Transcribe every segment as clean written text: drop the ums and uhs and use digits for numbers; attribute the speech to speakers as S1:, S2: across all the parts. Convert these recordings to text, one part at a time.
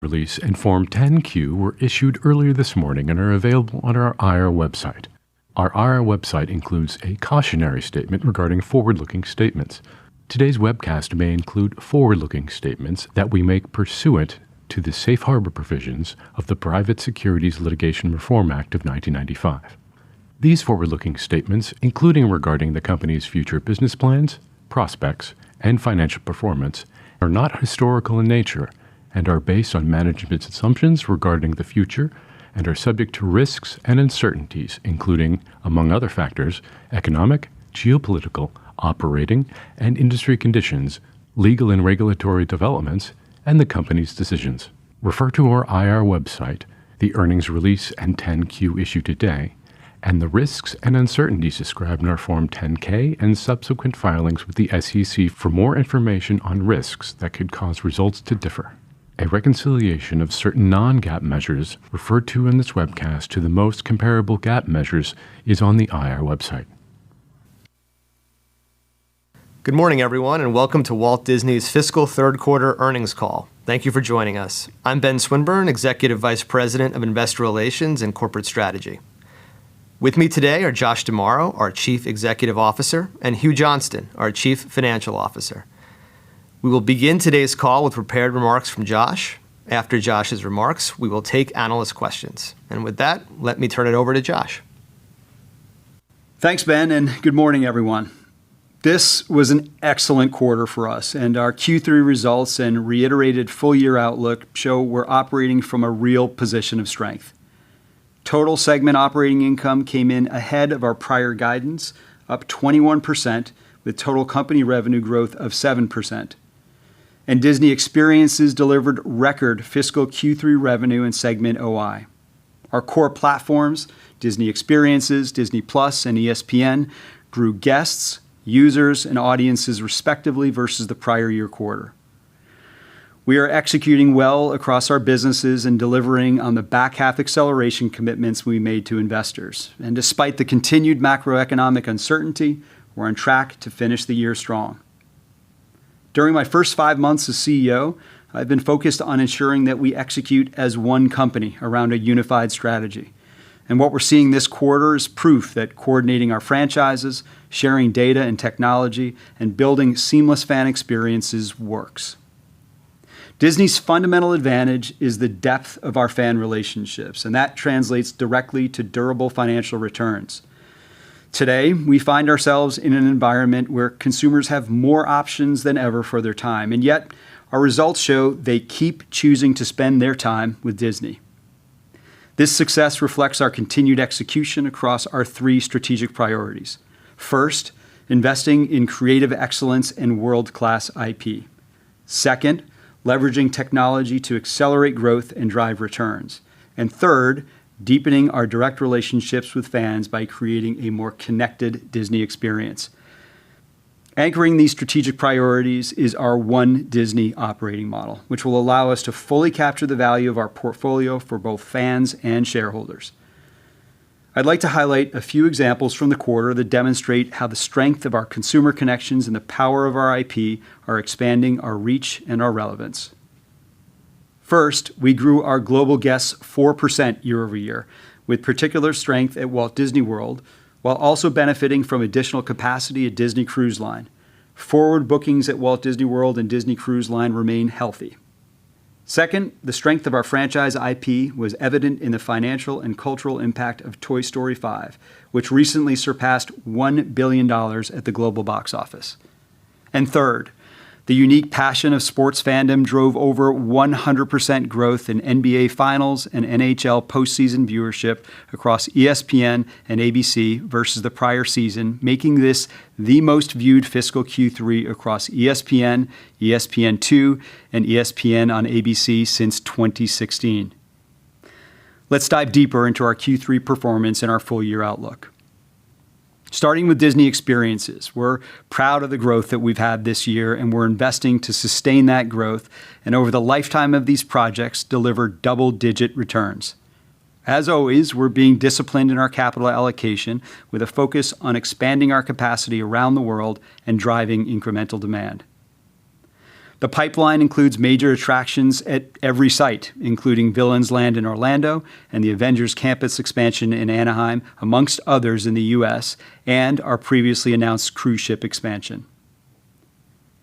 S1: Release and Form 10-Q were issued earlier this morning and are available on our IR website. Our IR website includes a cautionary statement regarding forward-looking statements. Today's webcast may include forward-looking statements that we make pursuant to the Safe Harbor provisions of the Private Securities Litigation Reform Act of 1995. These forward-looking statements, including regarding the company's future business plans, prospects, and financial performance, are not historical in nature and are based on management's assumptions regarding the future and are subject to risks and uncertainties, including, among other factors, economic, geopolitical, operating, and industry conditions, legal and regulatory developments, and the company's decisions. Refer to our IR website, the earnings release and 10-Q issued today, and the risks and uncertainties described in our Form 10-K and subsequent filings with the SEC for more information on risks that could cause results to differ. A reconciliation of certain non-GAAP measures referred to in this webcast to the most comparable GAAP measures is on the IR website.
S2: Good morning, everyone, and welcome to Walt Disney's fiscal third quarter earnings call. Thank you for joining us. I'm Ben Swinburne, Executive Vice President of Investor Relations and Corporate Strategy. With me today are Josh D'Amaro, our Chief Executive Officer, and Hugh Johnston, our Chief Financial Officer. We will begin today's call with prepared remarks from Josh. After Josh's remarks, we will take analyst questions. And with that, let me turn it over to Josh.
S3: Thanks, Ben, and good morning, everyone. This was an excellent quarter for us, and our Q3 results and reiterated full-year outlook show we're operating from a real position of strength. Total segment operating income came in ahead of our prior guidance, up 21%, with total company revenue growth of 7%. And Disney Experiences delivered record fiscal Q3 revenue and segment OI. Our core platforms, Disney Experiences, Disney+, and ESPN, grew guests, users, and audiences respectively versus the prior year quarter. We are executing well across our businesses and delivering on the back half acceleration commitments we made to investors. And despite the continued macroeconomic uncertainty, we're on track to finish the year strong. During my first 5 months as CEO, I've been focused on ensuring that we execute as one company around a unified strategy. And what we're seeing this quarter is proof that coordinating our franchises, sharing data and technology, and building seamless fan experiences works. Disney's fundamental advantage is the depth of our fan relationships, and that translates directly to durable financial returns. Today, we find ourselves in an environment where consumers have more options than ever for their time, and yet our results show they keep choosing to spend their time with Disney. This success reflects our continued execution across our 3 strategic priorities. First, investing in creative excellence and world-class IP. Second, leveraging technology to accelerate growth and drive returns. And third, deepening our direct relationships with fans by creating a more connected Disney experience. Anchoring these strategic priorities is our One Disney operating model, which will allow us to fully capture the value of our portfolio for both fans and shareholders. I'd like to highlight a few examples from the quarter that demonstrate how the strength of our consumer connections and the power of our IP are expanding our reach and our relevance. First, we grew our global guests 4% year over year, with particular strength at Walt Disney World, while also benefiting from additional capacity at Disney Cruise Line. Forward bookings at Walt Disney World and Disney Cruise Line remain healthy. Second, the strength of our franchise IP was evident in the financial and cultural impact of Toy Story 5, which recently surpassed $1 billion at the global box office. And third, the unique passion of sports fandom drove over 100% growth in NBA Finals and NHL postseason viewership across ESPN and ABC versus the prior season, making this the most viewed fiscal Q3 across ESPN, ESPN2, and ESPN on ABC since 2016. Let's dive deeper into our Q3 performance and our full-year outlook. Starting with Disney Experiences, we're proud of the growth that we've had this year, and we're investing to sustain that growth, and over the lifetime of these projects, deliver double-digit returns. As always, we're being disciplined in our capital allocation with a focus on expanding our capacity around the world and driving incremental demand. The pipeline includes major attractions at every site, including Villains Land in Orlando and the Avengers Campus expansion in Anaheim, amongst others in the U.S., and our previously announced cruise ship expansion.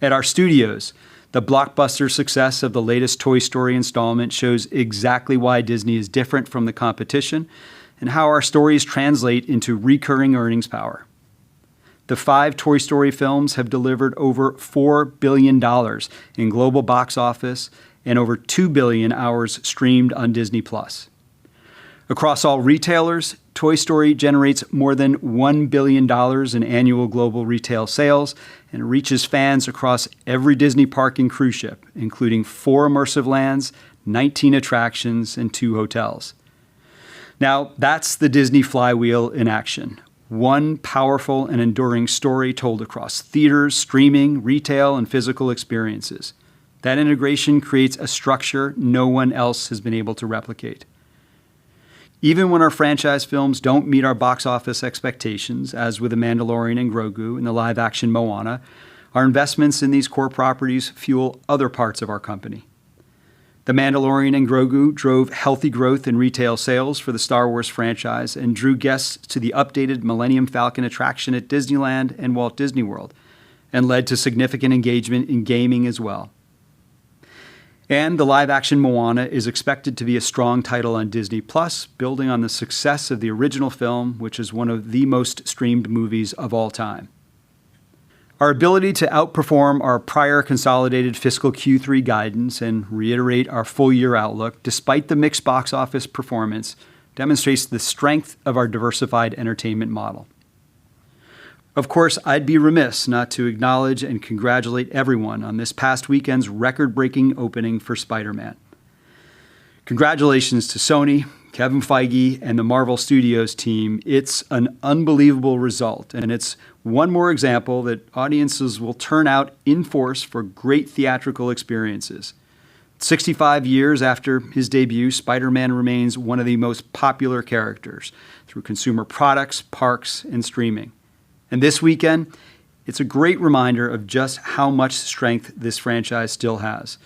S3: At our studios, the blockbuster success of the latest Toy Story installment shows exactly why Disney is different from the competition and how our stories translate into recurring earnings power. The 5 Toy Story films have delivered over $4 billion in global box office and over 2 billion hours streamed on Disney+. Across all retailers, Toy Story generates more than $1 billion in annual global retail sales and reaches fans across every Disney park and cruise ship, including 4 immersive lands, 19 attractions, and 2 hotels. Now, that's the Disney flywheel in action. One powerful and enduring story told across theaters, streaming, retail, and physical experiences. That integration creates a structure no one else has been able to replicate. Even when our franchise films don't meet our box office expectations, as with The Mandalorian and Grogu and the live-action Moana, our investments in these core properties fuel other parts of our company. The Mandalorian and Grogu drove healthy growth in retail sales for the Star Wars franchise and drew guests to the updated Millennium Falcon attraction at Disneyland and Walt Disney World, and led to significant engagement in gaming as well. And the live-action Moana is expected to be a strong title on Disney+, building on the success of the original film, which is one of the most streamed movies of all time. Our ability to outperform our prior consolidated fiscal Q3 guidance and reiterate our full-year outlook, despite the mixed box office performance, demonstrates the strength of our diversified entertainment model. Of course, I'd be remiss not to acknowledge and congratulate everyone on this past weekend's record-breaking opening for Spider-Man. Congratulations to Sony, Kevin Feige, and the Marvel Studios team. It's an unbelievable result, and it's one more example that audiences will turn out in force for great theatrical experiences. 65 years after his debut, Spider-Man remains one of the most popular characters through consumer products, parks, and streaming. And this weekend, it's a great reminder of just how much strength this franchise still has.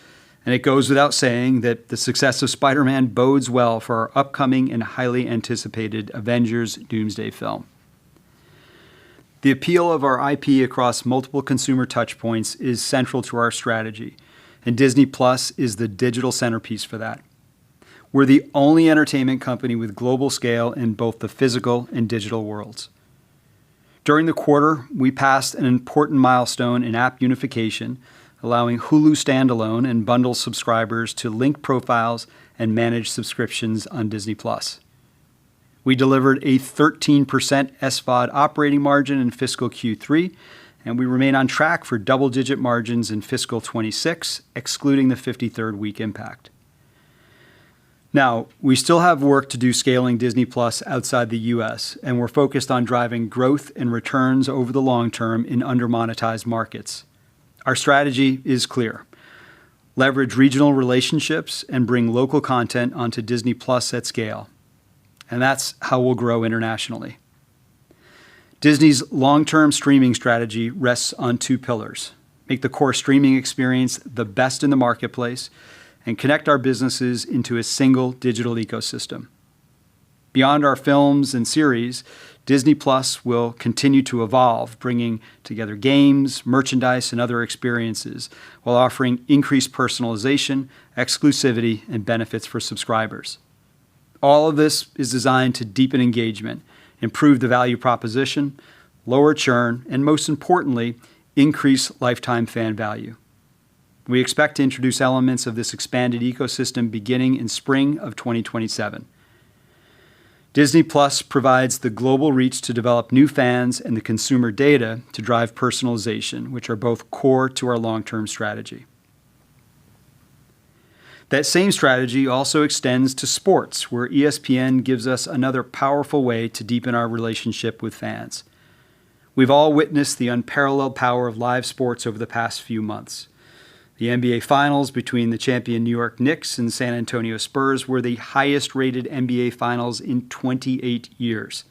S3: And it goes without saying that the success of Spider-Man bodes well for our upcoming and highly anticipated Avengers Doomsday film. The appeal of our IP across multiple consumer touchpoints is central to our strategy, and Disney Plus is the digital centerpiece for that. We're the only entertainment company with global scale in both the physical and digital worlds. During the quarter, we passed an important milestone in app unification, allowing Hulu standalone and bundle subscribers to link profiles and manage subscriptions on Disney+. We delivered a 13% SVOD operating margin in fiscal Q3, and we remain on track for double-digit margins in fiscal 26, excluding the 53rd week impact. Now, we still have work to do scaling Disney Plus outside the U.S., and we're focused on driving growth and returns over the long term in under-monetized markets. Our strategy is clear. Leverage regional relationships and bring local content onto Disney Plus at scale. And that's how we'll grow internationally. Disney's long-term streaming strategy rests on 2 pillars. Make the core streaming experience the best in the marketplace and connect our businesses into a single digital ecosystem. Beyond our films and series, Disney Plus will continue to evolve, bringing together games, merchandise, and other experiences, while offering increased personalization, exclusivity, and benefits for subscribers. All of this is designed to deepen engagement, improve the value proposition, lower churn, and most importantly, increase lifetime fan value. We expect to introduce elements of this expanded ecosystem beginning in spring of 2027. Disney Plus provides the global reach to develop new fans and the consumer data to drive personalization, which are both core to our long-term strategy. That same strategy also extends to sports, where ESPN gives us another powerful way to deepen our relationship with fans. We've all witnessed the unparalleled power of live sports over the past few months. The NBA Finals between the champion New York Knicks and San Antonio Spurs were the highest-rated NBA Finals in 28 years.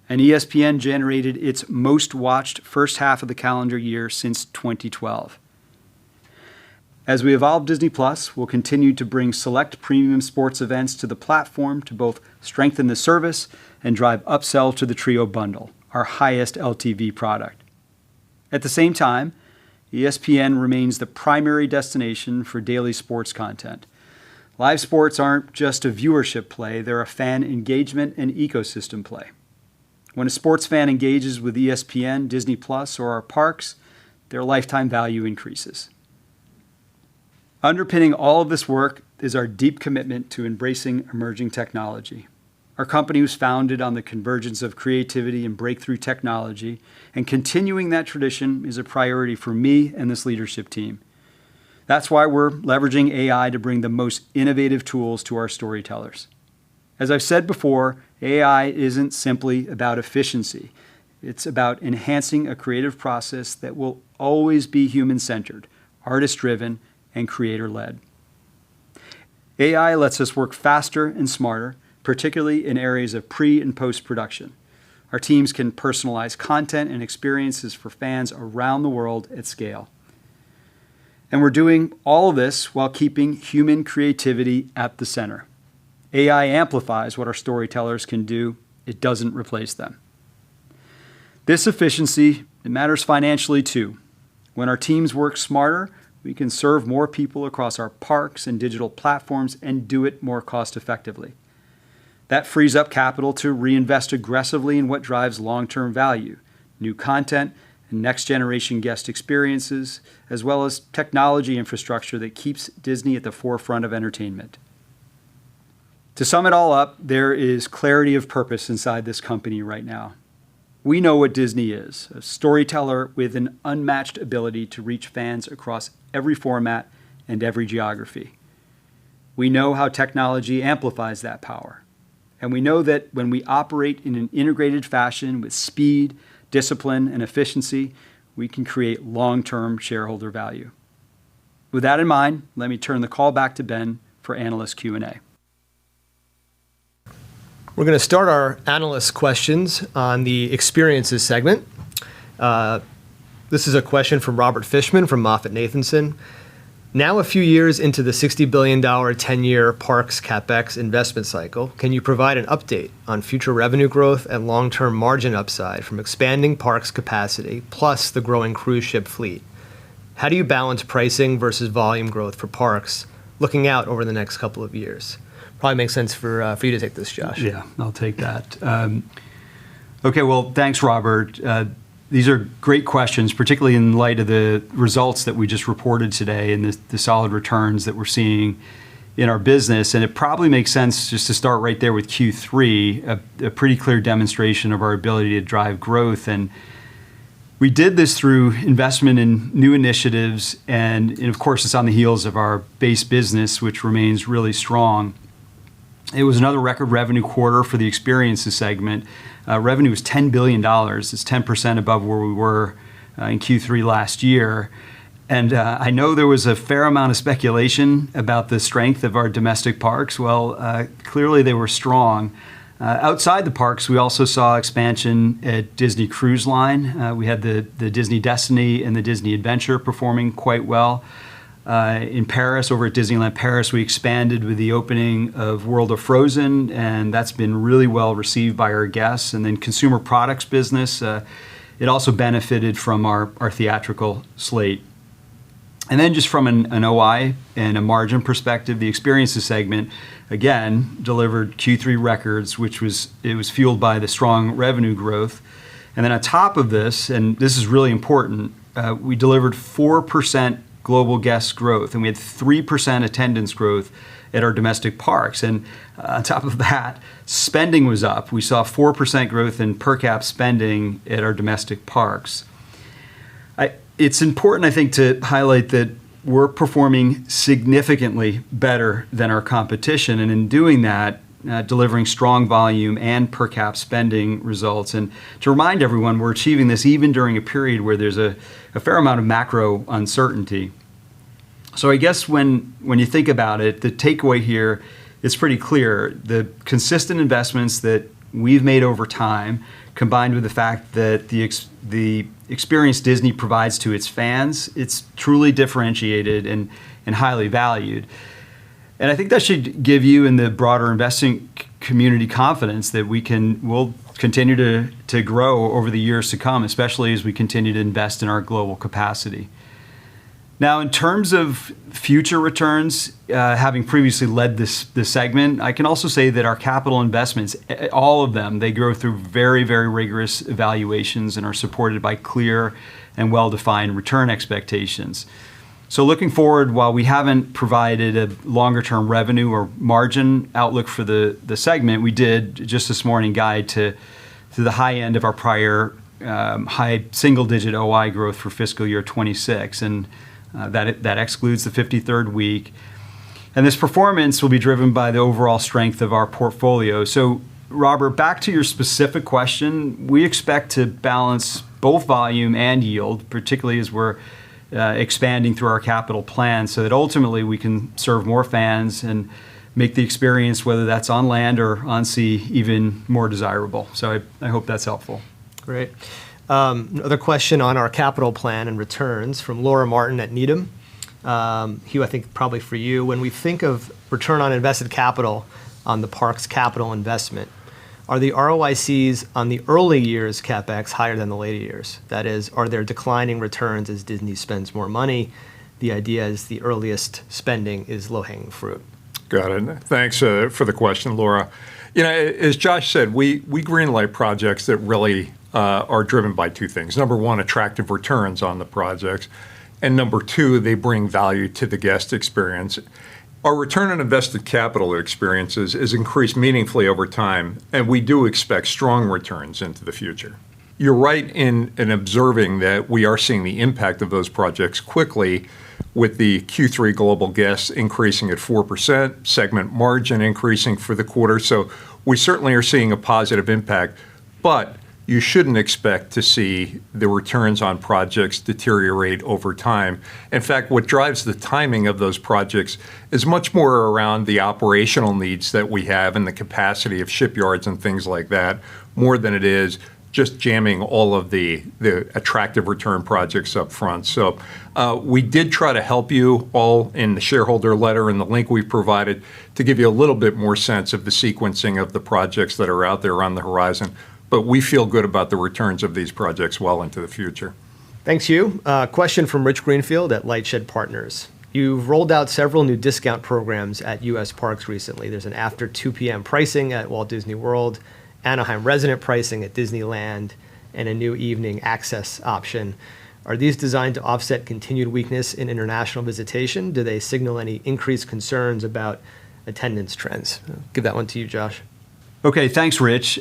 S3: And ESPN generated its most-watched first half of the calendar year since 2012. As we evolve Disney Plus, we'll continue to bring select premium sports events to the platform to both strengthen the service and drive upsell to the Trio bundle, our highest LTV product. At the same time, ESPN remains the primary destination for daily sports content. Live sports aren't just a viewership play, they're a fan engagement and ecosystem play. When a sports fan engages with ESPN, Disney Plus, or our parks, their lifetime value increases. Underpinning all of this work is our deep commitment to embracing emerging technology. Our company was founded on the convergence of creativity and breakthrough technology, and continuing that tradition is a priority for me and this leadership team. That's why we're leveraging AI to bring the most innovative tools to our storytellers. As I've said before, AI isn't simply about efficiency. It's about enhancing a creative process that will always be human-centered, artist-driven, and creator-led. AI lets us work faster and smarter, particularly in areas of pre- and post-production. Our teams can personalize content and experiences for fans around the world at scale. And we're doing all of this while keeping human creativity at the center. AI amplifies what our storytellers can do. It doesn't replace them. This efficiency, it matters financially too. When our teams work smarter, we can serve more people across our parks and digital platforms and do it more cost effectively. That frees up capital to reinvest aggressively in what drives long-term value, new content and next-generation guest experiences, as well as technology infrastructure that keeps Disney at the forefront of entertainment. To sum it all up, there is clarity of purpose inside this company right now. We know what Disney is, a storyteller with an unmatched ability to reach fans across every format and every geography. We know how technology amplifies that power. And we know that when we operate in an integrated fashion with speed, discipline, and efficiency, we can create long-term shareholder value. With that in mind, let me turn the call back to Ben for analyst Q&A.
S2: We're going to start our analyst questions on the experiences segment. This is a question from Robert Fishman from MoffettNathanson. Now a few years into the $60 billion 10-year parks CapEx investment cycle, can you provide an update on future revenue growth and long-term margin upside from expanding parks capacity plus the growing cruise ship fleet? How do you balance pricing versus volume growth for parks looking out over the next couple of years? Probably makes sense for you to take this, Josh.
S3: Yeah, I'll take that. Okay, well, thanks, Robert. These are great questions, particularly in light of the results that we just reported today and the solid returns that we're seeing in our business. And it probably makes sense just to start right there with Q3, a pretty clear demonstration of our ability to drive growth. And we did this through investment in new initiatives, and of course, it's on the heels of our base business, which remains really strong. It was another record revenue quarter for the experiences segment. Revenue was $10 billion. It's 10% above where we were in Q3 last year. And I know there was a fair amount of speculation about the strength of our domestic parks. Well, clearly they were strong. Outside the parks, we also saw expansion at Disney Cruise Line. We had the Disney Destiny and the Disney Adventure performing quite well. In Paris, over at Disneyland Paris, we expanded with the opening of World of Frozen, and that's been really well received by our guests. And then consumer products business, it also benefited from our theatrical slate. And then just from an OI and a margin perspective, the experiences segment, again, delivered Q3 records, which was fueled by the strong revenue growth. And then on top of this, and this is really important, we delivered 4% global guest growth, and we had 3% attendance growth at our domestic parks. And on top of that, spending was up. We saw 4% growth in per cap spending at our domestic parks. It's important, I think, to highlight that we're performing significantly better than our competition, and in doing that, delivering strong volume and per cap spending results. And to remind everyone, we're achieving this even during a period where there's a fair amount of macro uncertainty. So I guess when you think about it, the takeaway here is pretty clear. The consistent investments that we've made over time, combined with the fact that the experience Disney provides to its fans, it's truly differentiated and and highly valued. And I think that should give you and the broader investing community confidence that we'll continue to grow over the years to come, especially as we continue to invest in our global capacity. Now, in terms of future returns, having previously led this segment, I can also say that our capital investments, all of them, they go through very, very rigorous evaluations and are supported by clear and well-defined return expectations. So looking forward, while we haven't provided a longer-term revenue or margin outlook for the segment, we did just this morning guide to the high end of our prior high single-digit OI growth for fiscal year 26, and that excludes the 53rd week. And this performance will be driven by the overall strength of our portfolio. So, Robert, back to your specific question, we expect to balance both volume and yield, particularly as we're expanding through our capital plan, so that ultimately we can serve more fans and make the experience, whether that's on land or on sea, even more desirable. So I hope that's helpful.
S2: Great. Another question on our capital plan and returns from Laura Martin at Needham. Hugh, I think probably for you, when we think of return on invested capital on the park's capital investment, are the ROICs on the early years CapEx higher than the later years? That is, are there declining returns as Disney spends more money? The idea is the earliest spending is low-hanging fruit.
S4: Got it. Thanks for the question, Laura. As Josh said, we greenlight projects that really are driven by two things. Number one, attractive returns on the projects. And number two, they bring value to the guest experience. Our return on invested capital experiences is increased meaningfully over time, and we do expect strong returns into the future. You're right in observing that we are seeing the impact of those projects quickly, with the Q3 global guests increasing at 4%, segment margin increasing for the quarter. So we certainly are seeing a positive impact, but you shouldn't expect to see the returns on projects deteriorate over time. In fact, what drives the timing of those projects is much more around the operational needs that we have and the capacity of shipyards and things like that, more than it is just jamming all of the attractive return projects up front. So we did try to help you all in the shareholder letter and the link we provided to give you a little bit more sense of the sequencing of the projects that are out there on the horizon. But we feel good about the returns of these projects well into the future.
S2: Thanks, Hugh. Question from Rich Greenfield at Lightshed Partners. You've rolled out several new discount programs at U.S. parks recently. There's an after 2 p.m. pricing at Walt Disney World, Anaheim resident pricing at Disneyland, and a new evening access option. Are these designed to offset continued weakness in international visitation? Do they signal any increased concerns about attendance trends? I'll give that one to you, Josh.
S3: Okay, thanks, Rich.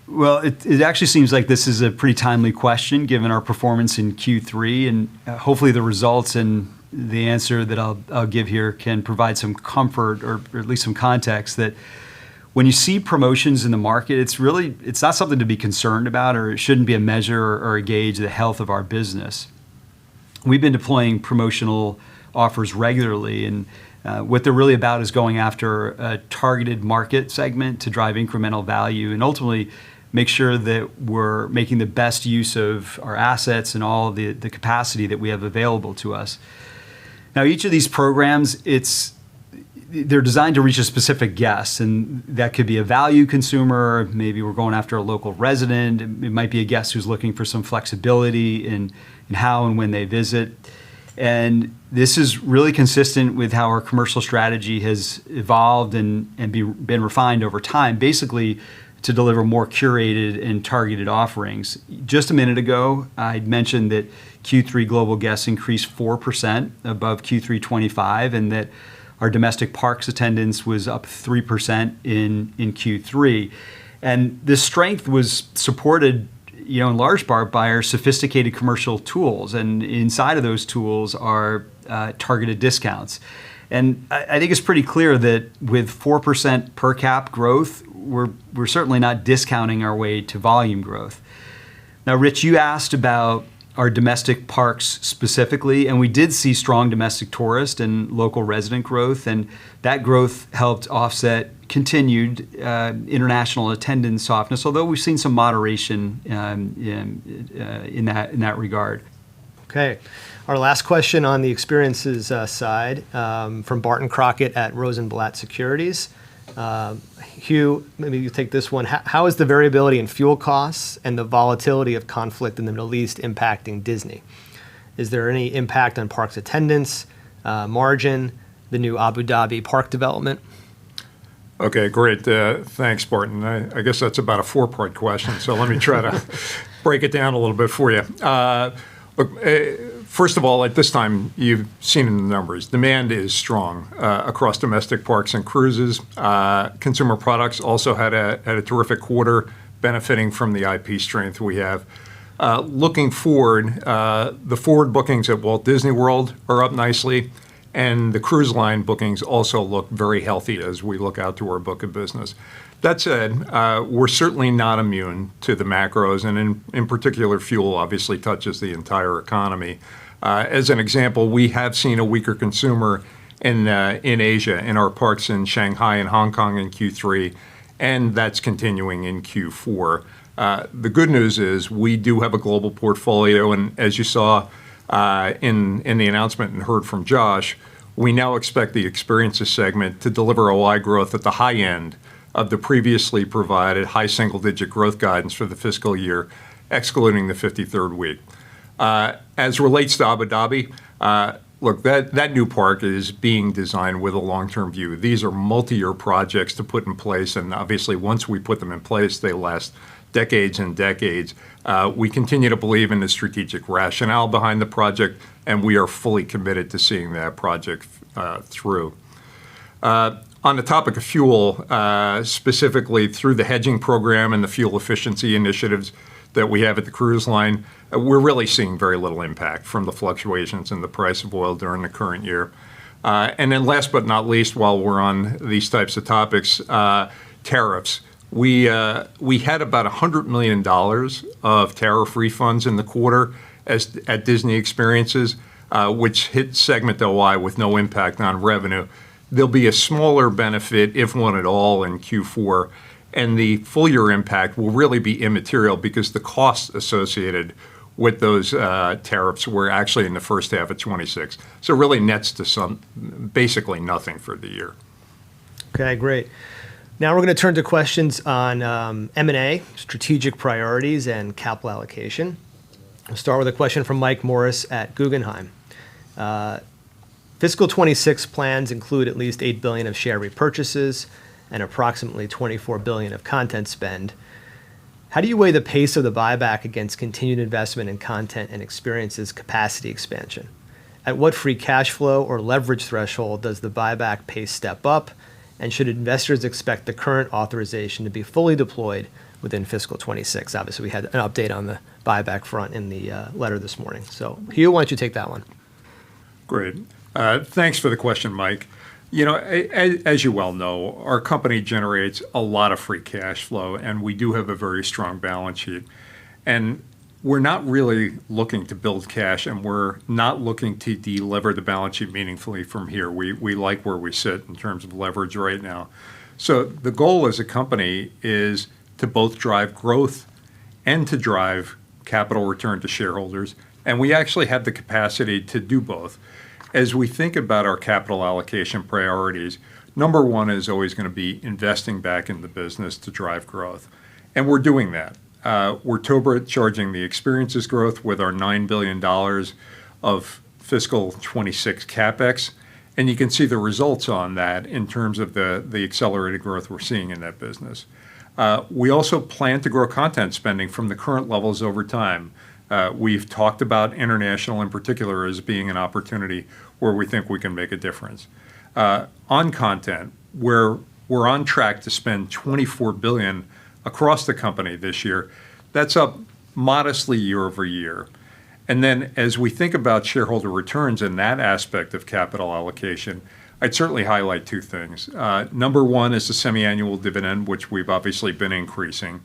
S3: Well, it actually seems like this is a pretty timely question given our performance in Q3, and hopefully the results and the answer that I'll give here can provide some comfort or at least some context that when you see promotions in the market, it's not something to be concerned about, or it shouldn't be a measure or a gauge of the health of our business. We've been deploying promotional offers regularly, and what they're really about is going after a targeted market segment to drive incremental value and ultimately make sure that we're making the best use of our assets and all the capacity that we have available to us. Now, each of these programs, they're designed to reach a specific guest, and that could be a value consumer. Maybe we're going after a local resident. It might be a guest who's looking for some flexibility in how and when they visit. And this is really consistent with how our commercial strategy has evolved and been refined over time, basically to deliver more curated and targeted offerings. Just a minute ago, I mentioned that Q3 global guests increased 4% above Q3 25, and that our domestic parks attendance was up 3% in Q3. And this strength was supported in large part by our sophisticated commercial tools, and inside of those tools are targeted discounts. And I think it's pretty clear that with 4% per cap growth, we're certainly not discounting our way to volume growth. Now, Rich, you asked about our domestic parks specifically, and we did see strong domestic tourist and local resident growth, and that growth helped offset continued international attendance softness, although we've seen some moderation in that regard.
S2: Okay. Our last question on the experiences side from Barton Crockett at Rosenblatt Securities. Hugh, maybe you take this one. How is the variability in fuel costs and the volatility of conflict in the Middle East impacting Disney? Is there any impact on parks attendance, margin, the new Abu Dhabi park development?
S4: Okay, great. Thanks, Barton. I guess that's about a four-part question, so let me try to break it down a little bit for you. Look, first of all, at this time, you've seen in the numbers, demand is strong across domestic parks and cruises. Consumer products also had a terrific quarter, benefiting from the IP strength we have. Looking forward, the forward bookings at Walt Disney World are up nicely, and the cruise line bookings also look very healthy as we look out to our book of business. That said, we're certainly not immune to the macros, and in particular, fuel obviously touches the entire economy. As an example, we have seen a weaker consumer in Asia, in our parks in Shanghai and Hong Kong in Q3, and that's continuing in Q4. The good news is we do have a global portfolio, and as you saw in the announcement and heard from Josh, we now expect the experiences segment to deliver OI growth at the high end of the previously provided high single-digit growth guidance for the fiscal year, excluding the 53rd week. As relates to Abu Dhabi, look, that new park is being designed with a long-term view. These are multi-year projects to put in place, and obviously once we put them in place, they last decades and decades. We continue to believe in the strategic rationale behind the project, and we are fully committed to seeing that project through. On the topic of fuel, specifically through the hedging program and the fuel efficiency initiatives that we have at the cruise line, we're really seeing very little impact from the fluctuations in the price of oil during the current year. And then last but not least, while we're on these types of topics, tariffs. We had about $100 million of tariff refunds in the quarter at Disney Experiences, which hit segment OI with no impact on revenue. There'll be a smaller benefit, if one at all, in Q4, and the full year impact will really be immaterial because the costs associated with those tariffs were actually in the first half of 26. So it really nets to basically nothing for the year.
S2: Okay, great. Now we're going to turn to questions on M&A, strategic priorities, and capital allocation. I'll start with a question from Mike Morris at Guggenheim. Fiscal 26 plans include at least $8 billion of share repurchases and approximately $24 billion of content spend. How do you weigh the pace of the buyback against continued investment in content and experiences capacity expansion? At what free cash flow or leverage threshold does the buyback pace step up? And should investors expect the current authorization to be fully deployed within fiscal 26? Obviously, we had an update on the buyback front in the letter this morning. So, Hugh, why don't you take that one?
S4: Great. Thanks for the question, Mike. You know, as you well know, our company generates a lot of free cash flow, and we do have a very strong balance sheet. And we're not really looking to build cash, and we're not looking to delever the balance sheet meaningfully from here. We like where we sit in terms of leverage right now. So the goal as a company is to both drive growth and to drive capital return to shareholders, and we actually have the capacity to do both. As we think about our capital allocation priorities, number one is always going to be investing back in the business to drive growth, and we're doing that. We're turbocharging the experiences growth with our $9 billion of fiscal 26 CapEx, and you can see the results on that in terms of the accelerated growth we're seeing in that business. We also plan to grow content spending from the current levels over time. We've talked about international in particular as being an opportunity where we think we can make a difference. On content, we're on track to spend $24 billion across the company this year. That's up modestly year over year. And then as we think about shareholder returns in that aspect of capital allocation, I'd certainly highlight two things. Number one is the semi-annual dividend, which we've obviously been increasing.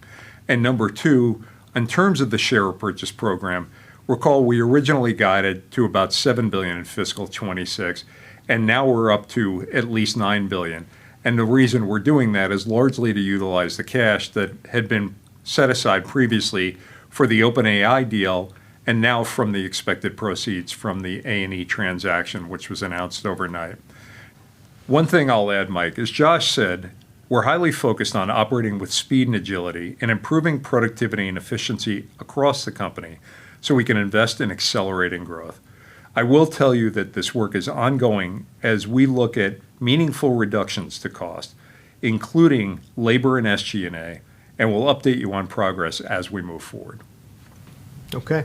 S4: And number two, in terms of the share repurchase program, recall we originally guided to about $7 billion in fiscal 26, and now we're up to at least $9 billion. And the reason we're doing that is largely to utilize the cash that had been set aside previously for the OpenAI deal and now from the expected proceeds from the A&E transaction, which was announced overnight. One thing I'll add, Mike, as Josh said, we're highly focused on operating with speed and agility and improving productivity and efficiency across the company so we can invest in accelerating growth. I will tell you that this work is ongoing as we look at meaningful reductions to cost, including labor and SG&A, and we'll update you on progress as we move forward.
S2: Okay.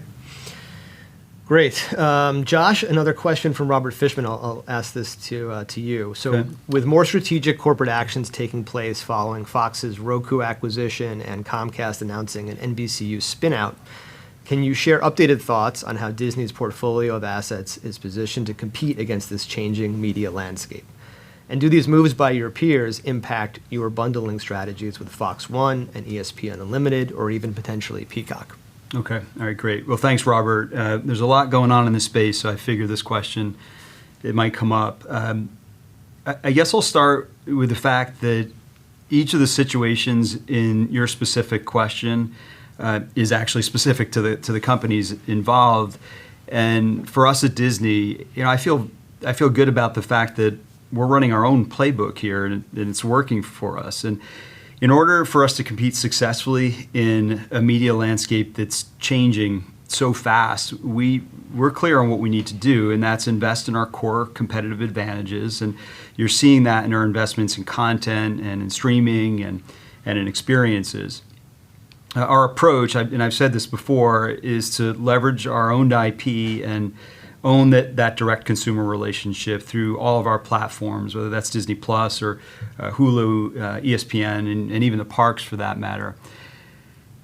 S2: Great. Josh, another question from Robert Fishman. I'll ask this to you. So
S3: Okay.
S2: with more strategic corporate actions taking place following Fox's Roku acquisition and Comcast announcing an NBCU spinout, can you share updated thoughts on how Disney's portfolio of assets is positioned to compete against this changing media landscape? And do these moves by your peers impact your bundling strategies with Fox One and ESPN Unlimited, or even potentially Peacock?
S3: Okay. All right, great. Well, thanks, Robert. There's a lot going on in this space, so I figure this question, it might come up. I guess I'll start with the fact that each of the situations in your specific question is actually specific to the companies involved. And for us at Disney, I feel good about the fact that we're running our own playbook here, and it's working for us. And in order for us to compete successfully in a media landscape that's changing so fast, we're clear on what we need to do, and that's invest in our core competitive advantages. And you're seeing that in our investments in content and in streaming and in experiences. Our approach, and I've said this before, is to leverage our owned IP and own that direct consumer relationship through all of our platforms, whether that's Disney Plus or Hulu, ESPN, and even the parks for that matter.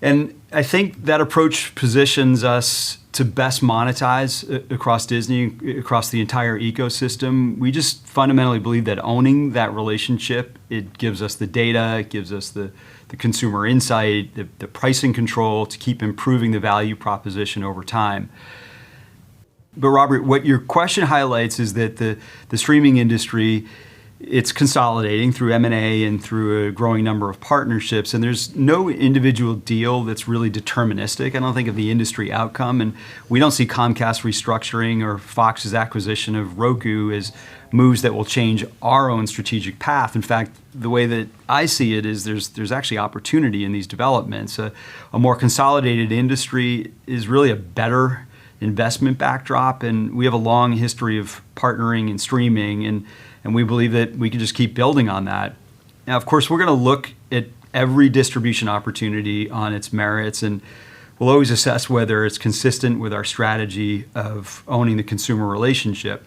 S3: And I think that approach positions us to best monetize across Disney, across the entire ecosystem. We just fundamentally believe that owning that relationship, it gives us the data, it gives us the consumer insight, the pricing control to keep improving the value proposition over time. But Robert, what your question highlights is that the streaming industry, it's consolidating through M&A and through a growing number of partnerships, and there's no individual deal that's really deterministic, I don't think, of the industry outcome. And we don't see Comcast restructuring or Fox's acquisition of Roku as moves that will change our own strategic path. In fact, the way that I see it is there's actually opportunity in these developments. A more consolidated industry is really a better investment backdrop, and we have a long history of partnering and streaming, and we believe that we can just keep building on that. Now, of course, we're going to look at every distribution opportunity on its merits, and we'll always assess whether it's consistent with our strategy of owning the consumer relationship.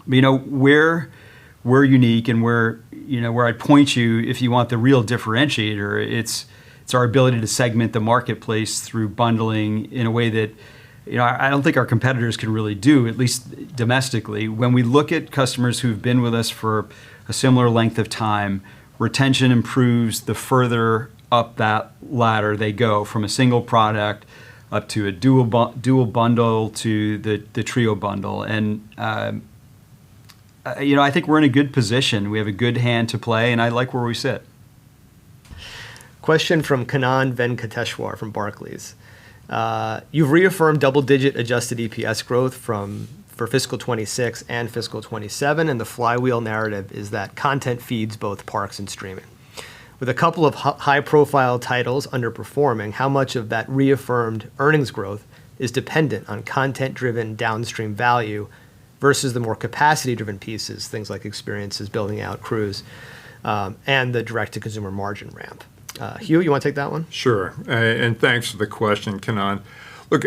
S3: But, where we're unique and where I'd point you if you want the real differentiator, it's our ability to segment the marketplace through bundling in a way that I don't think our competitors can really do, at least domestically. When we look at customers who've been with us for a similar length of time, retention improves the further up that ladder they go, from a single product up to a dual bundle to the trio bundle. And I think we're in a good position. We have a good hand to play, and I like where we sit.
S2: Question from Kannan Venkateshwar from Barclays. You've reaffirmed double-digit adjusted EPS growth for fiscal 26 and fiscal 27, and the flywheel narrative is that content feeds both parks and streaming. With a couple of high-profile titles underperforming, how much of that reaffirmed earnings growth is dependent on content-driven downstream value versus the more capacity-driven pieces, things like experiences, building out cruise, and the direct-to-consumer margin ramp? Hugh, you want to take that one?
S4: Sure, and thanks for the question, Kannan. Look,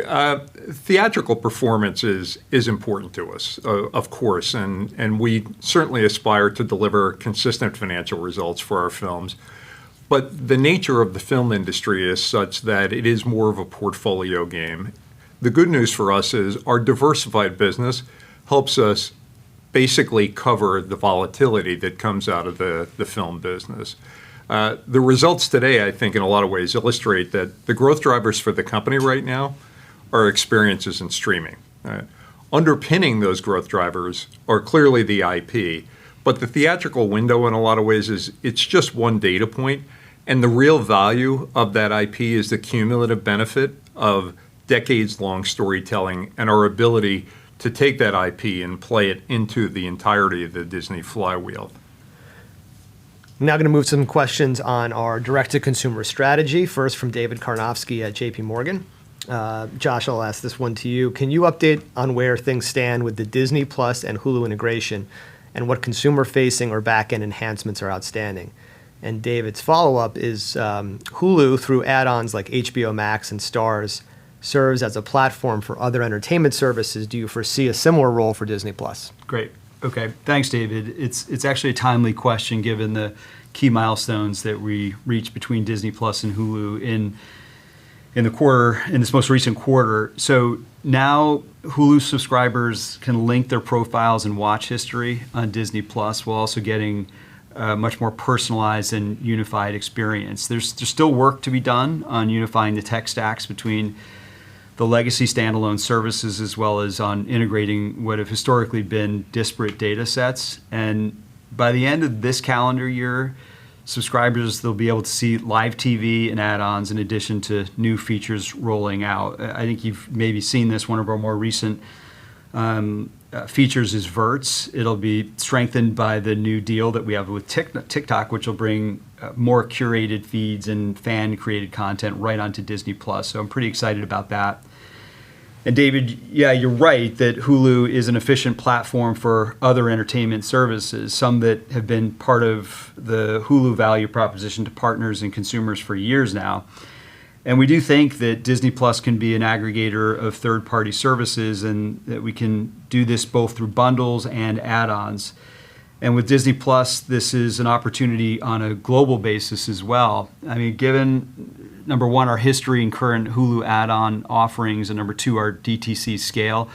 S4: theatrical performance is important to us, of course, and we certainly aspire to deliver consistent financial results for our films. But the nature of the film industry is such that it is more of a portfolio game. The good news for us is our diversified business helps us basically cover the volatility that comes out of the film business. The results today, I think, in a lot of ways illustrate that the growth drivers for the company right now are experiences and streaming. Underpinning those growth drivers are clearly the IP, but the theatrical window in a lot of ways it's just one data point, and the real value of that IP is the cumulative benefit of decades-long storytelling and our ability to take that IP and play it into the entirety of the Disney flywheel.
S2: I'm now going to move to some questions on our direct-to-consumer strategy. First from David Karnofsky at JP Morgan. Josh, I'll ask this one to you. Can you update on where things stand with the Disney Plus and Hulu integration and what consumer-facing or back-end enhancements are outstanding? And David's follow-up is Hulu, through add-ons like HBO Max and Stars, serves as a platform for other entertainment services. Do you foresee a similar role for Disney Plus?
S3: Great. Okay. Thanks, David. It's actually a timely question given the key milestones that we reached between Disney Plus and Hulu in the quarter, in this most recent quarter. So now Hulu subscribers can link their profiles and watch history on Disney Plus while also getting a much more personalized and unified experience. There's still work to be done on unifying the tech stacks between the legacy standalone services as well as on integrating what have historically been disparate data sets. And by the end of this calendar year, subscribers, they'll be able to see live TV and add-ons in addition to new features rolling out. I think you've maybe seen this. One of our more recent features is Verts. It'll be strengthened by the new deal that we have with TikTok, which will bring more curated feeds and fan-created content right onto Disney Plus. So I'm pretty excited about that. And David, yeah, you're right that Hulu is an efficient platform for other entertainment services, some that have been part of the Hulu value proposition to partners and consumers for years now. And we do think that Disney Plus can be an aggregator of third-party services and that we can do this both through bundles and add-ons. And with Disney Plus, this is an opportunity on a global basis as well. I mean, given, number one, our history and current Hulu add-on offerings, and number two, our DTC scale,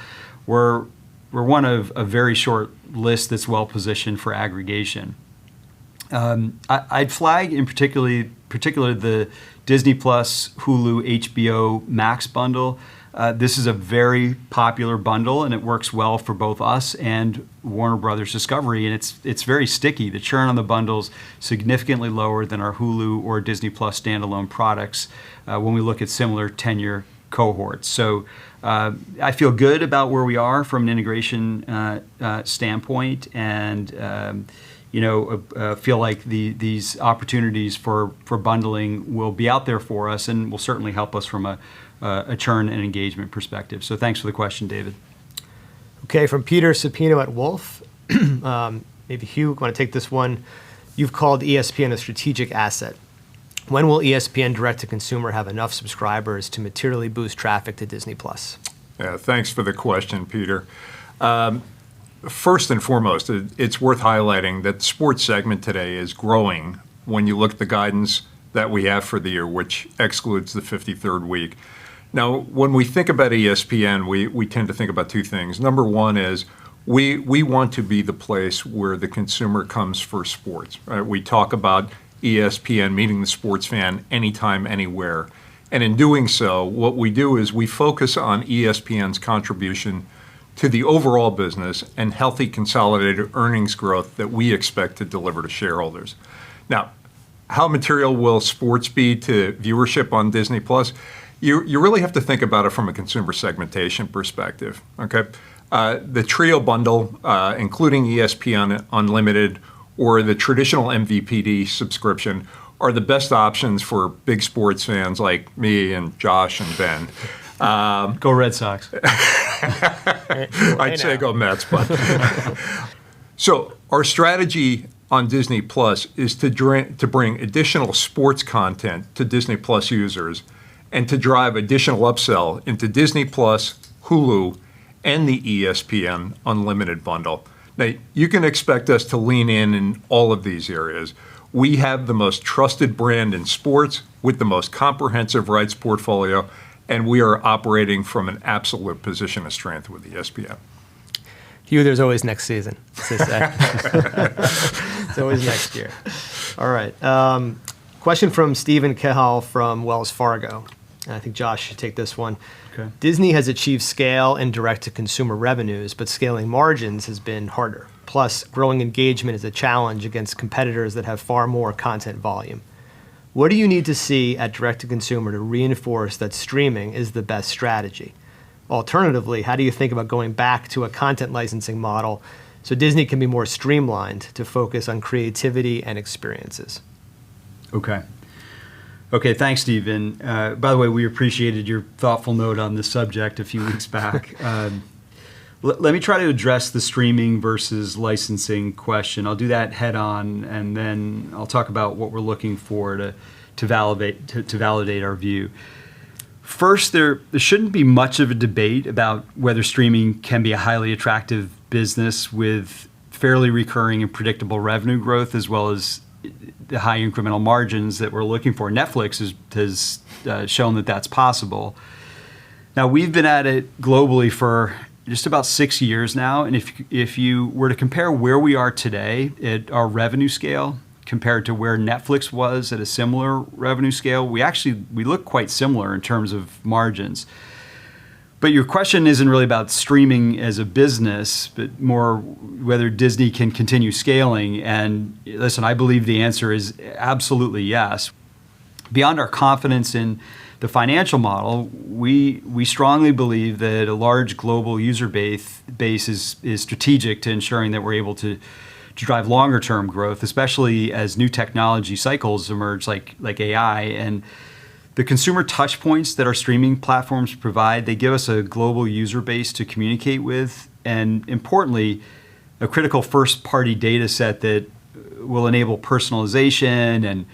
S3: we're one of a very short list that's well-positioned for aggregation. I'd flag in particular the Disney Plus, Hulu, HBO Max bundle. This is a very popular bundle, and it works well for both us and Warner Brothers Discovery, and it's very sticky. The churn on the bundle's significantly lower than our Hulu or Disney Plus standalone products when we look at similar tenure cohorts. So I feel good about where we are from an integration standpoint, and feel like these opportunities for bundling will be out there for us and will certainly help us from a churn and engagement perspective. So thanks for the question, David.
S2: Okay, from Peter Supino at Wolf. Maybe Hugh, want to take this one? You've called ESPN a strategic asset. When will ESPN Direct-to-Consumer have enough subscribers to materially boost traffic to Disney+?
S4: Yeah, thanks for the question, Peter. First and foremost, it's worth highlighting that the sports segment today is growing when you look at the guidance that we have for the year, which excludes the 53rd week. Now, when we think about ESPN, we tend to think about two things. Number one is we want to be the place where the consumer comes for sports. Right? We talk about ESPN meeting the sports fan anytime, anywhere. And in doing so, what we do is we focus on ESPN's contribution to the overall business and healthy consolidated earnings growth that we expect to deliver to shareholders. Now, how material will sports be to viewership on Disney Plus? You really have to think about it from a consumer segmentation perspective. Okay, the Trio bundle, including ESPN Unlimited or the traditional MVPD subscription, are the best options for big sports fans like me and Josh and Ben.
S3: Go Red Sox.
S4: I'd say go Mets, but so our strategy on Disney Plus is to bring additional sports content to Disney Plus users and to drive additional upsell into Disney Plus, Hulu, and the ESPN Unlimited bundle. Now, you can expect us to lean in all of these areas. We have the most trusted brand in sports with the most comprehensive rights portfolio, and we are operating from an absolute position of strength with ESPN.
S2: Hugh, there's always next season, as they say. It's always next year. All right. Question from Stephen Cahall from Wells Fargo. And I think Josh should take this one.
S3: Okay.
S2: Disney has achieved scale in direct-to-consumer revenues, but scaling margins has been harder. Plus, growing engagement is a challenge against competitors that have far more content volume. What do you need to see at direct-to-consumer to reinforce that streaming is the best strategy? Alternatively, how do you think about going back to a content licensing model so Disney can be more streamlined to focus on creativity and experiences?
S3: Okay, thanks, Stephen. By the way, we appreciated your thoughtful note on this subject a few weeks back. Let me try to address the streaming versus licensing question. I'll do that head on, and then I'll talk about what we're looking for to validate our view. First, there shouldn't be much of a debate about whether streaming can be a highly attractive business with fairly recurring and predictable revenue growth, as well as the high incremental margins that we're looking for. Netflix has shown that that's possible. Now, we've been at it globally for just about 6 years now, and if you were to compare where we are today at our revenue scale compared to where Netflix was at a similar revenue scale, we look quite similar in terms of margins. But your question isn't really about streaming as a business, but more whether Disney can continue scaling. And listen, I believe the answer is absolutely yes. Beyond our confidence in the financial model, we strongly believe that a large global user base is strategic to ensuring that we're able to drive longer term growth, especially as new technology cycles emerge like AI. And the consumer touch points that our streaming platforms provide, they give us a global user base to communicate with, and importantly, a critical first-party data set that will enable personalization and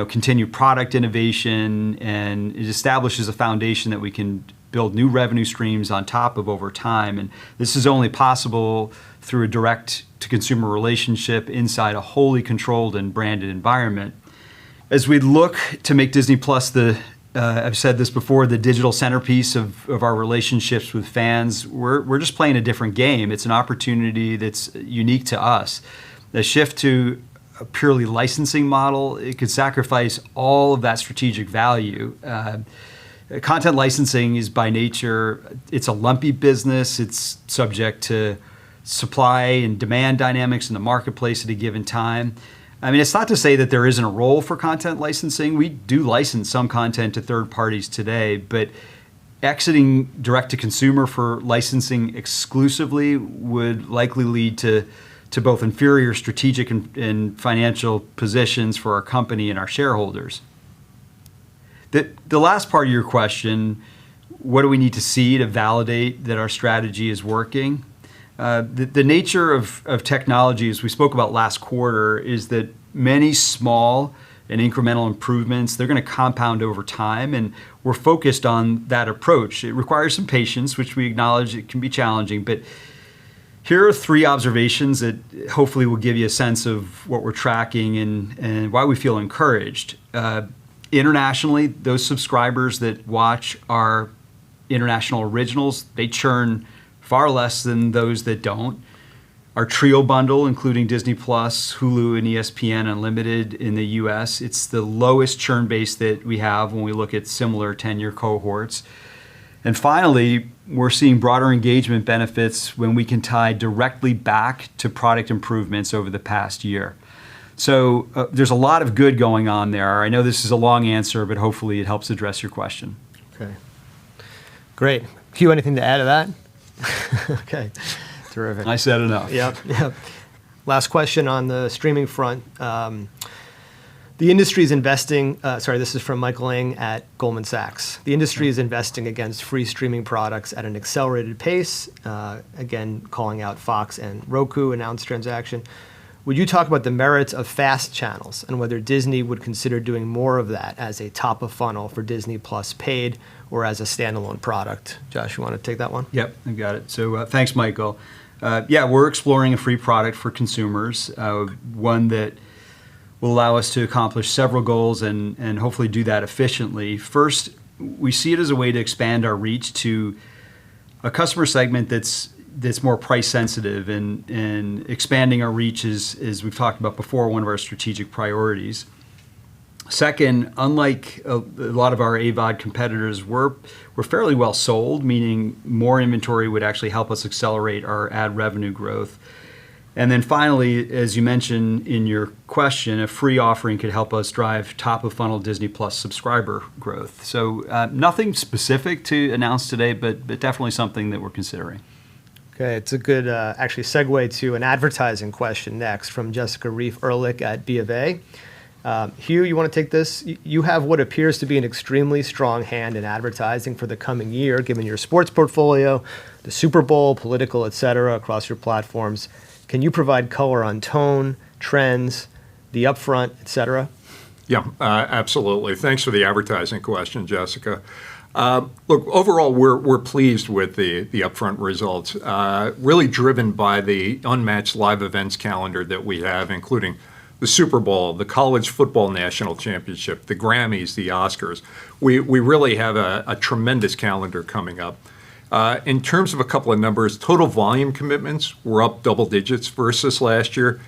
S3: continued product innovation, and it establishes a foundation that we can build new revenue streams on top of over time. And this is only possible through a direct-to-consumer relationship inside a wholly controlled and branded environment. As we look to make Disney Plus I've said this before, the digital centerpiece of our relationships with fans, we're just playing a different game. It's an opportunity that's unique to us. The shift to a purely licensing model, it could sacrifice all of that strategic value. Content licensing is by nature, it's a lumpy business. It's subject to supply and demand dynamics in the marketplace at a given time. I mean, it's not to say that there isn't a role for content licensing. We do license some content to third parties today, but exiting direct-to-consumer for licensing exclusively would likely lead to both inferior strategic and financial positions for our company and our shareholders. The last part of your question, what do we need to see to validate that our strategy is working? The nature of technology, as we spoke about last quarter, is that many small and incremental improvements, they're going to compound over time, and we're focused on that approach. It requires some patience, which we acknowledge it can be challenging, but here are 3 observations that hopefully will give you a sense of what we're tracking and why we feel encouraged. Internationally, those subscribers that watch our international originals, they churn far less than those that don't. Our Trio bundle, including Disney Plus, Hulu, and ESPN Unlimited in the US, it's the lowest churn base that we have when we look at similar tenure cohorts. And finally, we're seeing broader engagement benefits when we can tie directly back to product improvements over the past year. So there's a lot of good going on there. I know this is a long answer, but hopefully it helps address your question.
S2: Okay. Great. Q, anything to add to that? Okay, terrific.
S3: I said enough.
S2: Yep. Last question on the streaming front. The industry is investing, this is from Michael Ng at Goldman Sachs. The industry is investing against free streaming products at an accelerated pace, again, calling out Fox and Roku announced transaction. Would you talk about the merits of fast channels and whether Disney would consider doing more of that as a top of funnel for Disney Plus paid or as a standalone product? Josh, you want to take that one?
S3: Yep, I got it. So thanks, Michael. We're exploring a free product for consumers, one that will allow us to accomplish several goals and hopefully do that efficiently. First, we see it as a way to expand our reach to a customer segment that's more price sensitive, and expanding our reach is, as we've talked about before, one of our strategic priorities. Second, unlike a lot of our AVOD competitors, we're fairly well sold, meaning more inventory would actually help us accelerate our ad revenue growth. And then finally, as you mentioned in your question, a free offering could help us drive top-of-funnel Disney Plus subscriber growth. So nothing specific to announce today, but definitely something that we're considering.
S2: Okay, it's a good actually segue to an advertising question next from Jessica Reif-Ehrlich at B of A. Hugh, you want to take this? You have what appears to be an extremely strong hand in advertising for the coming year, given your sports portfolio, the Super Bowl, political, et cetera, across your platforms. Can you provide color on tone, trends, the upfront, et cetera?
S4: Yeah, absolutely. Thanks for the advertising question, Jessica. Look, overall, we're pleased with the upfront results, really driven by the unmatched live events calendar that we have, including the Super Bowl, the College Football National Championship, the Grammys, the Oscars. We really have a tremendous calendar coming up. In terms of a couple of numbers, total volume commitments were up double digits versus last year.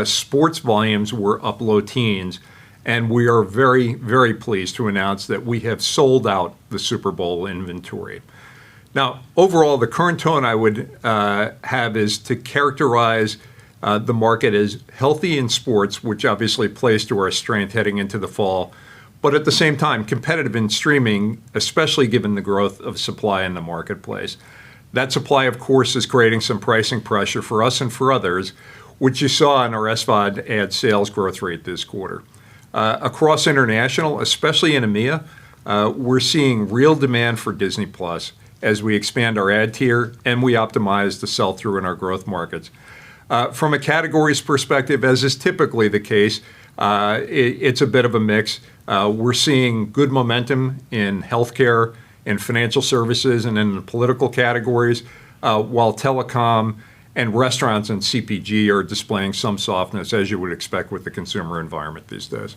S4: Sports volumes were up low teens. And we are very, very pleased to announce that we have sold out the Super Bowl inventory. Now, overall, the current tone I would have is to characterize the market as healthy in sports, which obviously plays to our strength heading into the fall, but at the same time, competitive in streaming, especially given the growth of supply in the marketplace. That supply, of course, is creating some pricing pressure for us and for others, which you saw in our SVOD ad sales growth rate this quarter. Across international, especially in EMEA, we're seeing real demand for Disney Plus as we expand our ad tier and we optimize the sell-through in our growth markets. From a categories perspective, as is typically the case, it's a bit of a mix. We're seeing good momentum in healthcare, in financial services, and in the political categories, while telecom and restaurants and CPG are displaying some softness, as you would expect with the consumer environment these days.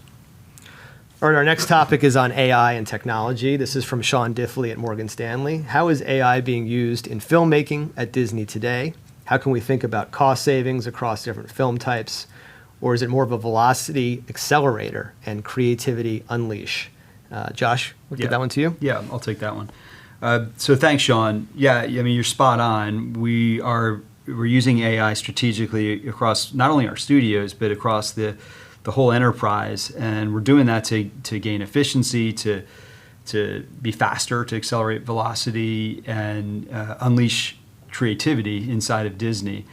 S2: All right, our next topic is on AI and technology. This is from Sean Diffley at Morgan Stanley. How is AI being used in filmmaking at Disney today? How can we think about cost savings across different film types? Or is it more of a velocity accelerator and creativity unleash? Josh, we'll give that one to you.
S3: Yeah, I'll take that one. So thanks, Sean. Yeah, I mean, you're spot on. We're using AI strategically across not only our studios, but across the whole enterprise. And we're doing that to gain efficiency, to be faster, to accelerate velocity, and unleash creativity inside of Disney.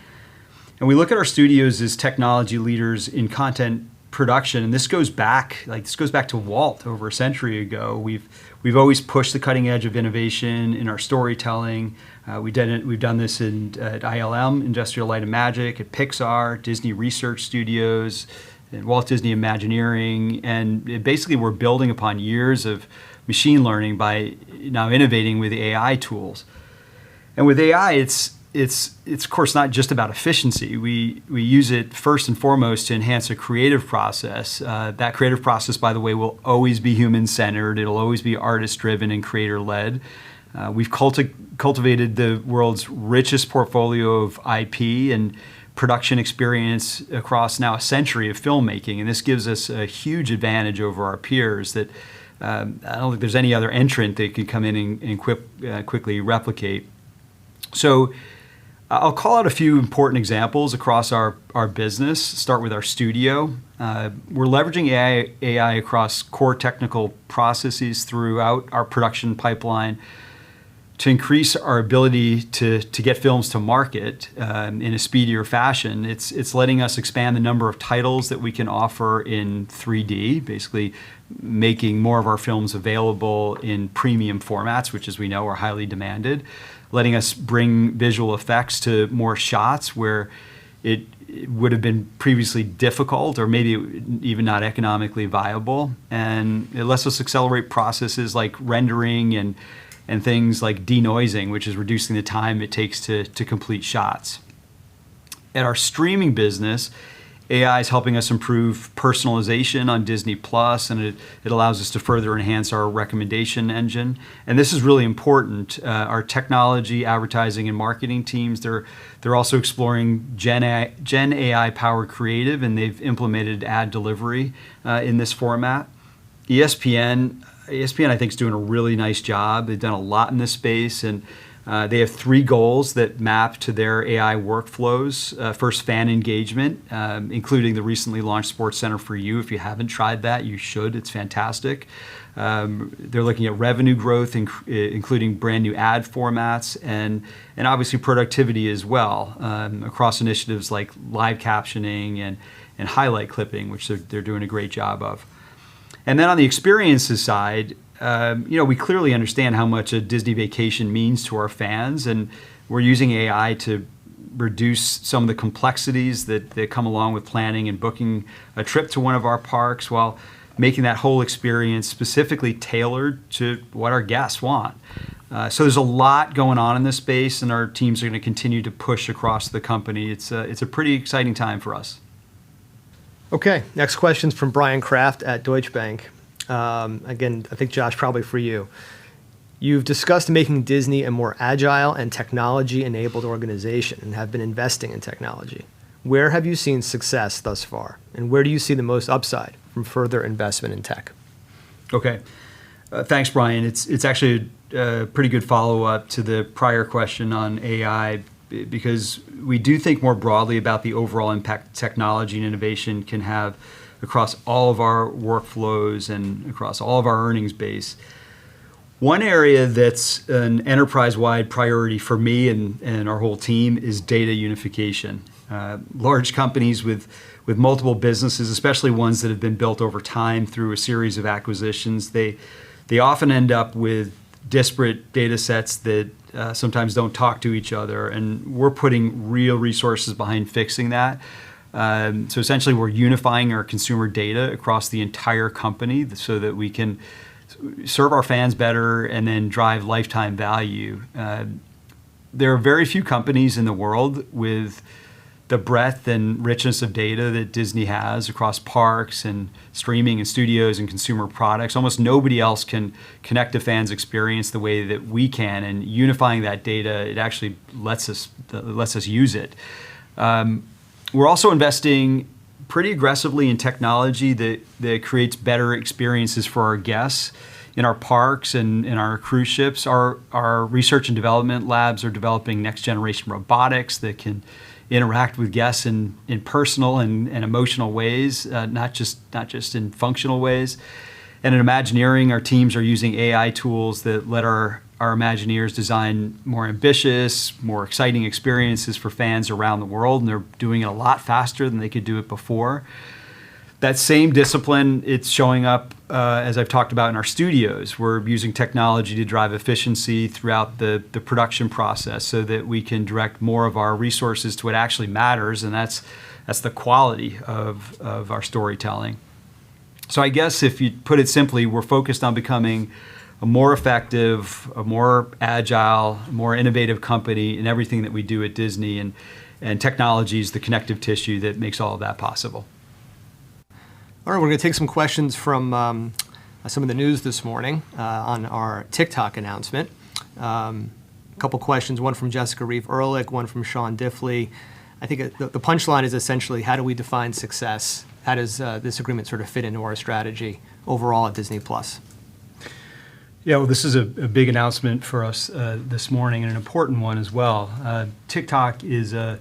S3: And we look at our studios as technology leaders in content production, and this goes back to Walt over a century ago. We've always pushed the cutting edge of innovation in our storytelling. We've done this at ILM, Industrial Light and Magic, at Pixar, Disney Research Studios, and Walt Disney Imagineering, and basically we're building upon years of machine learning by now innovating with AI tools. And with AI, it's of course not just about efficiency. We use it first and foremost to enhance a creative process. That creative process, by the way, will always be human-centered. It'll always be artist-driven and creator-led. We've cultivated the world's richest portfolio of IP and production experience across now a century of filmmaking, and this gives us a huge advantage over our peers that I don't think there's any other entrant that could come in and quickly replicate. So I'll call out a few important examples across our business. Start with our studio. We're leveraging AI across core technical processes throughout our production pipeline to increase our ability to get films to market in a speedier fashion. It's letting us expand the number of titles that we can offer in 3D, basically making more of our films available in premium formats, which, as we know, are highly demanded, letting us bring visual effects to more shots where it would have been previously difficult or maybe even not economically viable. And it lets us accelerate processes like rendering and things like denoising, which is reducing the time it takes to complete shots. At our streaming business, AI is helping us improve personalization on Disney Plus, and it allows us to further enhance our recommendation engine. And this is really important. Our technology, advertising, and marketing teams, they're also exploring Gen AI powered creative, and they've implemented ad delivery in this format. ESPN, I think, is doing a really nice job. They've done a lot in this space, and They have 3 goals that map to their AI workflows. First, fan engagement, including the recently launched Sports Center for You. If you haven't tried that, you should. It's fantastic. They're looking at revenue growth, including brand new ad formats, and obviously productivity as well, across initiatives like live captioning and highlight clipping, which they're doing a great job of. And then on the experiences side, we clearly understand how much a Disney vacation means to our fans, and we're using AI to reduce some of the complexities that come along with planning and booking a trip to one of our parks, while making that whole experience specifically tailored to what our guests want. So there's a lot going on in this space, and our teams are going to continue to push across the company. It's a pretty exciting time for us.
S2: Okay, next question's from Brian Kraft at Deutsche Bank. Again, I think, Josh, probably for you. You've discussed making Disney a more agile and technology-enabled organization and have been investing in technology. Where have you seen success thus far, and where do you see the most upside from further investment in tech?
S3: Okay, thanks, Brian. It's actually a pretty good follow-up to the prior question on AI, because we do think more broadly about the overall impact technology and innovation can have across all of our workflows and across all of our earnings base. One area that's an enterprise-wide priority for me and our whole team is data unification. Large companies with multiple businesses, especially ones that have been built over time through a series of acquisitions, they often end up with disparate data sets that sometimes don't talk to each other, and we're putting real resources behind fixing that. So essentially, we're unifying our consumer data across the entire company so that we can serve our fans better and then drive lifetime value. There are very few companies in the world with the breadth and richness of data that Disney has across parks and streaming and studios and consumer products. Almost nobody else can connect a fan's experience the way that we can, and unifying that data, it actually lets us use it. We're also investing pretty aggressively in technology that creates better experiences for our guests in our parks and in our cruise ships. Our research and development labs are developing next generation robotics that can interact with guests in personal and emotional ways, not just in functional ways. And in Imagineering, our teams are using AI tools that let our Imagineers design more ambitious, more exciting experiences for fans around the world, and they're doing it a lot faster than they could do it before. That same discipline, it's showing up, as I've talked about, in our studios. We're using technology to drive efficiency throughout the production process so that we can direct more of our resources to what actually matters, and that's the quality of our storytelling. So I guess if you put it simply, we're focused on becoming a more effective, a more agile, more innovative company in everything that we do at Disney, and technology is the connective tissue that makes all of that possible.
S2: All right, we're going to take some questions from some of the news this morning on our TikTok announcement. A couple questions, one from Jessica Reeve-Ehrlich, one from Sean Diffley. I think the punchline is essentially, how do we define success? How does this agreement sort of fit into our strategy overall at Disney+?
S3: Yeah, well, this is a big announcement for us this morning, and an important one as well. TikTok is a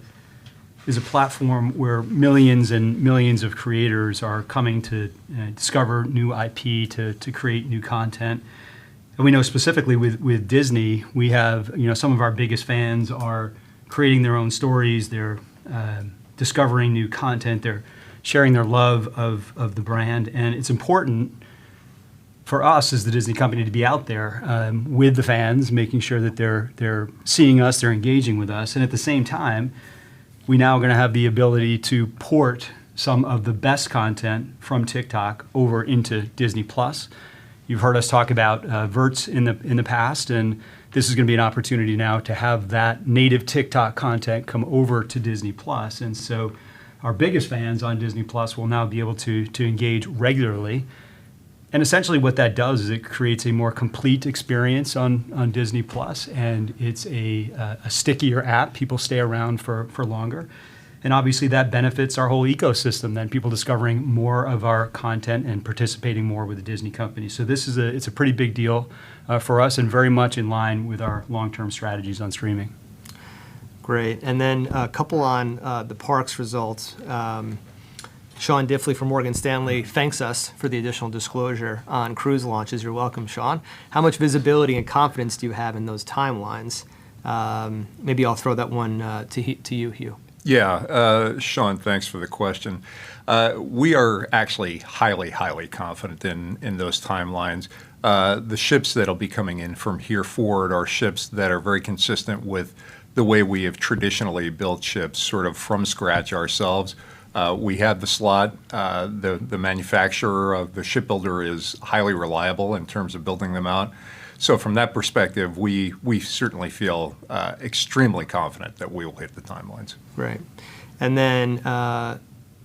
S3: platform where millions and millions of creators are coming to discover new IP, to create new content. And we know specifically with Disney, we have, some of our biggest fans are creating their own stories, they're discovering new content, they're sharing their love of the brand, and it's important for us as the Disney company to be out there with the fans, making sure that they're seeing us, they're engaging with us, and at the same time, we now are going to have the ability to port some of the best content from TikTok over into Disney+. You've heard us talk about Verts in the past, and this is going to be an opportunity now to have that native TikTok content come over to Disney+. And so our biggest fans on Disney+ will now be able to engage regularly. And essentially what that does is it creates a more complete experience on Disney+, and it's a stickier app. People stay around for longer. And obviously that benefits our whole ecosystem, then people discovering more of our content and participating more with the Disney company. So it's a pretty big deal for us and very much in line with our long-term strategies on streaming.
S2: Great. And then a couple on the parks results. Sean Diffley from Morgan Stanley thanks us for the additional disclosure on cruise launches. You're welcome, Sean. How much visibility and confidence do you have in those timelines? Maybe I'll throw that one to you, Hugh.
S4: Yeah, Sean, thanks for the question. We are actually highly, highly confident in those timelines. The ships that'll be coming in from here forward are ships that are very consistent with the way we have traditionally built ships, sort of from scratch ourselves. We have the slot. The manufacturer of the shipbuilder is highly reliable in terms of building them out. So from that perspective, we certainly feel extremely confident that we will hit the timelines.
S2: Right. And then a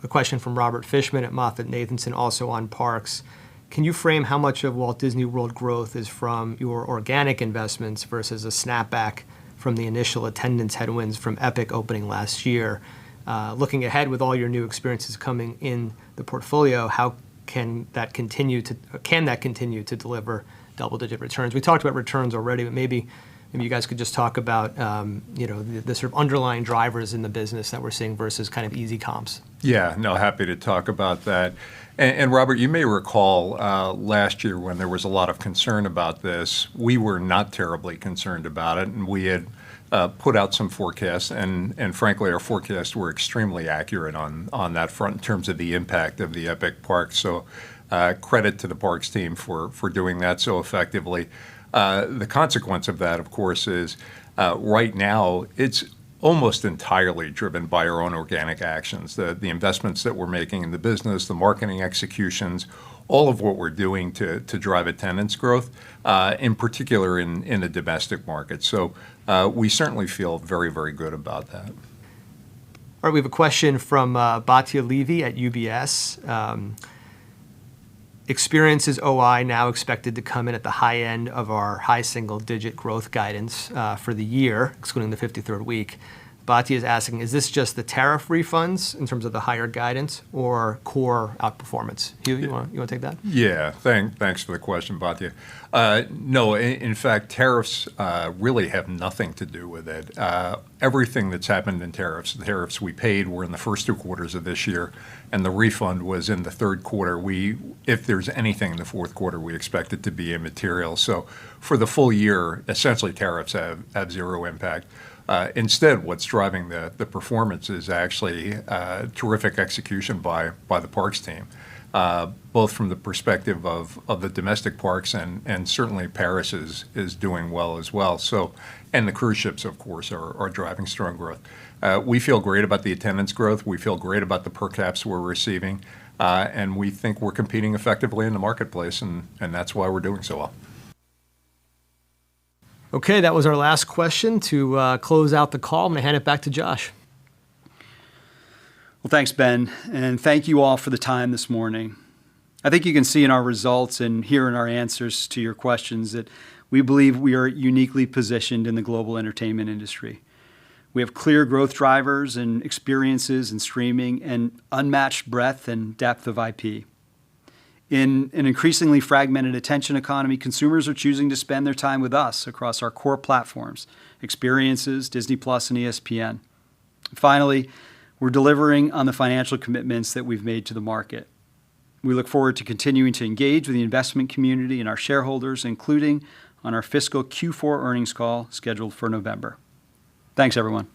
S2: question from Robert Fishman at MoffettNathanson, also on parks. Can you frame how much of Walt Disney World growth is from your organic investments versus a snapback from the initial attendance headwinds from Epic opening last year? Looking ahead with all your new experiences coming in the portfolio, how can that continue to deliver double-digit returns? We talked about returns already, but maybe you guys could just talk about the sort of underlying drivers in the business that we're seeing versus kind of easy comps.
S4: Yeah, no, happy to talk about that. And Robert, you may recall last year when there was a lot of concern about this, we were not terribly concerned about it, and we had put out some forecasts, and frankly, our forecasts were extremely accurate on that front in terms of the impact of the Epic Park. So credit to the parks team for doing that so effectively. The consequence of that, of course, is right now it's almost entirely driven by our own organic actions, the investments that we're making in the business, the marketing executions, all of what we're doing to drive attendance growth, in particular in the domestic market. So we certainly feel very, very good about that.
S2: All right, we have a question from Batya Levy at UBS. Experiences OI now expected to come in at the high end of our high single-digit growth guidance for the year, excluding the 53rd week. Batya is asking, is this just the tariff refunds in terms of the higher guidance or core outperformance? Hugh, you want to take that?
S4: Yeah, thanks for the question, Batya. No, in fact, tariffs really have nothing to do with it. Everything that's happened in tariffs, the tariffs we paid were in the first 2 quarters of this year, and the refund was in the third quarter. If there's anything in the fourth quarter, we expect it to be immaterial. So for the full year, essentially tariffs have zero impact. Instead, what's driving the performance is actually terrific execution by the parks team, both from the perspective of the domestic parks and certainly Paris is doing well as well. So, and the cruise ships, of course, are driving strong growth. We feel great about the attendance growth. We feel great about the per caps we're receiving, and we think we're competing effectively in the marketplace, and that's why we're doing so well.
S2: Okay, that was our last question. To close out the call, I'm going to hand it back to Josh.
S3: Well, thanks, Ben, and thank you all for the time this morning. I think you can see in our results and hear in our answers to your questions that we believe we are uniquely positioned in the global entertainment industry. We have clear growth drivers and experiences in streaming and unmatched breadth and depth of IP. In an increasingly fragmented attention economy, consumers are choosing to spend their time with us across our core platforms, experiences, Disney Plus, and ESPN. Finally, we're delivering on the financial commitments that we've made to the market. We look forward to continuing to engage with the investment community and our shareholders, including on our fiscal Q4 earnings call scheduled for November. Thanks, everyone.